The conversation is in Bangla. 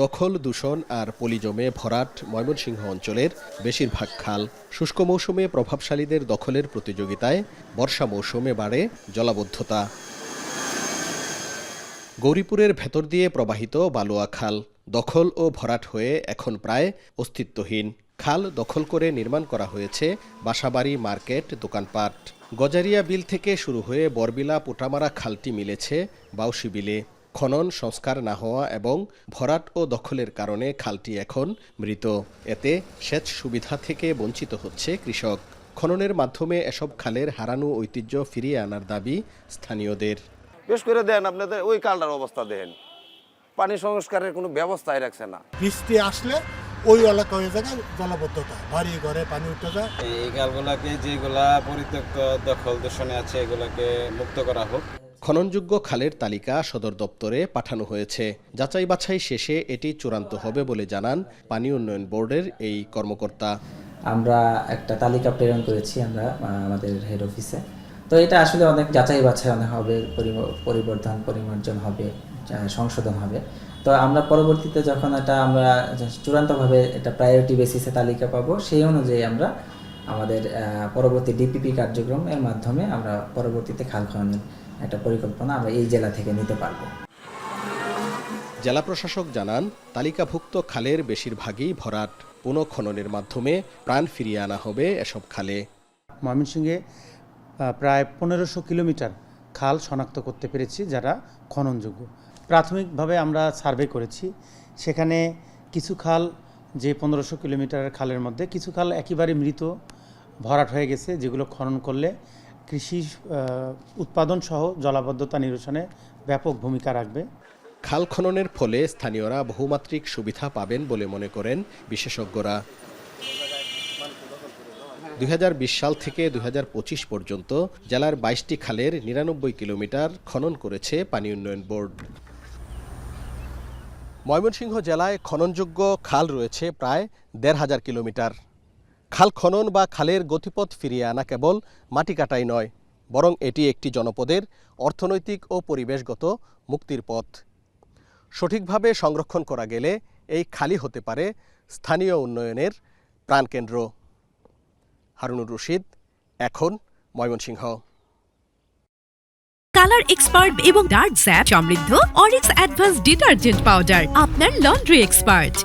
দখল, দূষণ আর পলি জমে ভরাট ময়মনসিংহ অঞ্চলের বেশিরভাগ খাল। শুষ্ক মৌসুমে প্রভাবশালীদের দখলের প্রতিযোগিতায় বর্ষা মৌসুমে বাড়ে জলাবদ্ধতা। গৌরীপুরের ভেতর দিয়ে প্রবাহিত বালুয়া খাল দখল ও ভরাট হয়ে এখন প্রায় অস্তিত্বহীন। খাল দখল করে নির্মাণ করা হয়েছে বাসাবাড়ি, মার্কেট, দোকানপাট। গজারিয়া বিল থেকে শুরু হয়ে বরবিলা পোটামারা খালটি মিলেছে বাউসি বিলে। খনন, সংস্কার না হওয়া এবং ভরাট ও দখলের কারণে খালটি এখন মৃত। এতে সেচ সুবিধা থেকে বঞ্চিত হচ্ছে কৃষক। খননের মাধ্যমে এসব খালের হারানো ঐতিহ্য ফিরিয়ে আনার দাবি স্থানীয়দের। বেশ করে দেন আপনাদের ওই কালটার অবস্থা দেখেন, পানি সংস্কারের কোনো ব্যবস্থাই রাখছে না। বৃষ্টি আসলে ওই এলাকা হয়ে যায় জলাবদ্ধতা, বাড়ি ঘরে পানি উঠে যায়। এই খালগুলোকে যেগুলা পরিত্যক্ত দখল দূষণে আছে এগুলোকে মুক্ত করা হোক। খননযোগ্য খালের তালিকা সদর দপ্তরে পাঠানো হয়েছে। যাচাই বাছাই শেষে এটি চূড়ান্ত হবে বলে জানান পানি উন্নয়ন বোর্ডের এই কর্মকর্তা। আমরা একটা তালিকা প্রেরণ করেছি আমরা আমাদের হেড অফিসে। তো এটা আসলে অনেক যাচাই বাছাই অনেক হবে, পরিবর্তন পরিমার্জন হবে, সংশোধন হবে। তো আমরা পরবর্তীতে যখন এটা আমরা চূড়ান্তভাবে এটা প্রায়োরিটি বেসিসে তালিকা পাবো, সেই অনুযায়ী আমরা আমাদের পরবর্তী ডিপিপি কার্যক্রম এর মাধ্যমে আমরা পরবর্তীতে খাল খননের একটা পরিকল্পনা আমরা এই জেলা থেকে নিতে পারবো। জেলা প্রশাসক জানান, তালিকাভুক্ত খালের বেশিরভাগই ভরাট। পুনঃখননের মাধ্যমে প্রাণ ফিরিয়ে আনা হবে এসব খালে। ময়মনসিংহে প্রায় 1500 কিলোমিটার খাল শনাক্ত করতে পেরেছি যারা খননযোগ্য। প্রাথমিকভাবে আমরা সার্ভে করেছি, সেখানে কিছু খাল যে 1500 কিলোমিটারের খালের মধ্যে কিছু খাল একেবারে মৃত, ভরাট হয়ে গেছে, যেগুলো খনন করলে কৃষি উৎপাদন সহ জলাবদ্ধতা নিরসনে ব্যাপক ভূমিকা রাখবে। খাল খননের ফলে স্থানীয়রা বহুমাত্রিক সুবিধা পাবেন বলে মনে করেন বিশেষজ্ঞরা। 2020 সাল থেকে 2025 পর্যন্ত জেলার 22টি খালের 99 কিলোমিটার খনন করেছে পানি উন্নয়ন বোর্ড। ময়মনসিংহ জেলায় খননযোগ্য খাল রয়েছে প্রায় 1,500 কিলোমিটার। খাল খনন বা খালের গতিপথ ফিরিয়ে আনা কেবল মাটি কাটাই নয়, বরং এটি একটি জনপদের অর্থনৈতিক ও পরিবেশগত মুক্তির পথ। সঠিকভাবে সংরক্ষণ করা গেলে এই খালই হতে পারে স্থানীয় উন্নয়নের প্রাণকেন্দ্র। হারুনুর রশিদ, এখন, ময়মনসিংহ। কালার এক্সপার্ট এবং ডার্ক স্যাপ সমৃদ্ধ অরিক্স অ্যাডভান্স ডিটারজেন্ট পাউডার, আপনার লন্ড্রি এক্সপার্ট।